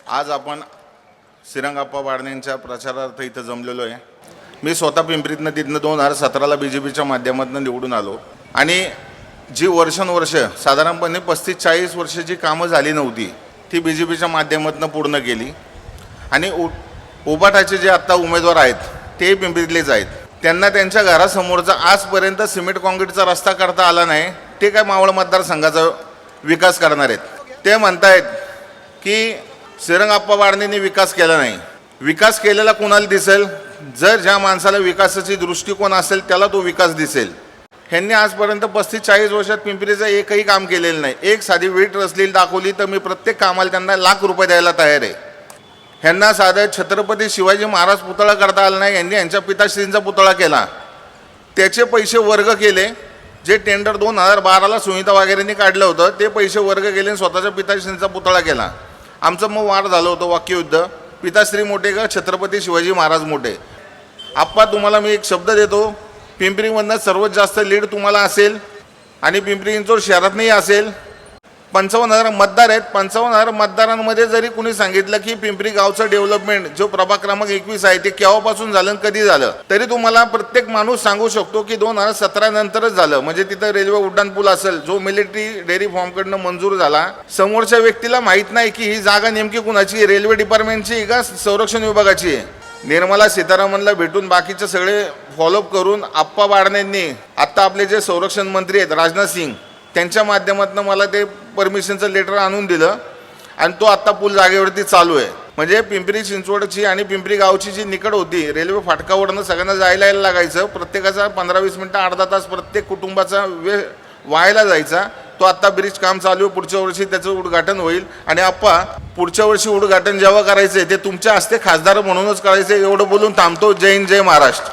आज आपण श्रीरंगाप्पा बारणे प्रचारार्थ इथं जमलेलो आहे। मी स्वतः पिंपरीतनं तिथनं 2017ला BJPच्या माध्यमातून निवडून आलो आणि जी वर्षानुवर्ष साधारणपणे 35-40 वर्ष जी कामं झाली नव्हती ती BJPच्या माध्यमातून पूर्ण केली आणि उबाटाचे जे आत्ता उमेदवार आहेत ते पिंपरीतलेच आहेत। त्यांना त्यांच्या घरासमोरचा आजपर्यंत सिमेंट काँक्रीटचा रस्ता करता आला नाही, ते काय मावळ मतदारसंघाचा विकास करणार आहेत। ते म्हणतायत की श्रीरंगाप्पा बारणेंनी विकास केला नाही। विकास केलेला कोणाला दिसेल? जर ज्या माणसाला विकासाची दृष्टिकोन असेल त्याला तो विकास दिसेल। ह्यांनी आजपर्यंत 35-40 वर्षात पिंपरीचं एकही काम केलेलं नाही। एक साधी वीट रचलेली दाखवली तर मी प्रत्येक कामाला त्यांना लाख रुपये द्यायला तयार आहे। ह्यांना साधं छत्रपती शिवाजी महाराज पुतळा करता आला नाही, यांनी यांच्या पिताश्रींचा पुतळा केला, त्याचे पैसे वर्ग केले। जे टेंडर 2012ला सुनीता वगैरेंनी काढलं होतं ते पैसे वर्ग केले, स्वतःच्या पिताश्रींचा पुतळा केला। आमचं मग वार झालं होतं वाक्ययुद्ध, पिताश्री मोठे का छत्रपती शिवाजी महाराज मोठे। आप्पा तुम्हाला मी एक शब्द देतो, पिंपरीमधनं सर्वात जास्त लीड तुम्हाला असेल आणि पिंपरी चिंचवड शहरातही असेल। 55,000 मतदार आहेत। 55,000 मतदारांमध्ये जरी कुणी सांगितलं की पिंपरी गावचं डेव्हलपमेंट जो प्रभाग क्रमांक 21 आहे ते केव्हापासून झालं कधी झालं, तरी तुम्हाला प्रत्येक माणूस सांगू शकतो की 2017 नंतरच झालं। म्हणजे तिथं रेल्वे उड्डाणपूल असेल जो मिलिटरी डेअरी फॉर्मकडनं मंजूर झाला। समोरच्या व्यक्तीला माहीत नाही की ही जागा नेमकी कुणाची, रेल्वे डिपार्टमेंटची का संरक्षण विभागाची आहे। निर्मला सीतारामनला भेटून बाकीचे सगळे फॉलोअप करून आप्पा बारणेंनी आत्ता आपले जे संरक्षण मंत्री आहेत राजनाथ सिंग त्यांच्या माध्यमातून मला ते परमिशनचं लेटर आणून दिलं आणि तो आत्ता पूल जागेवरती चालू आहे। म्हणजे पिंपरी चिंचवडची आणि पिंपरी गावची जी निकड होती, रेल्वे फाटकावरनं सगळ्यांना जायला लागायचं, प्रत्येकाचा 15-20 मिनटं अर्धा तास प्रत्येक कुटुंबाचा वेळ वायाला जायचा, तो आत्ता ब्रिज काम चालू आहे। पुढच्या वर्षी त्याचं उद्घाटन होईल आणि आप्पा पुढच्या वर्षी उद्घाटन जेव्हा करायचं ते तुमच्या हस्ते खासदार म्हणूनच करायचं। एवढं बोलून थांबतो। जय हिंद, जय महाराष्ट्र।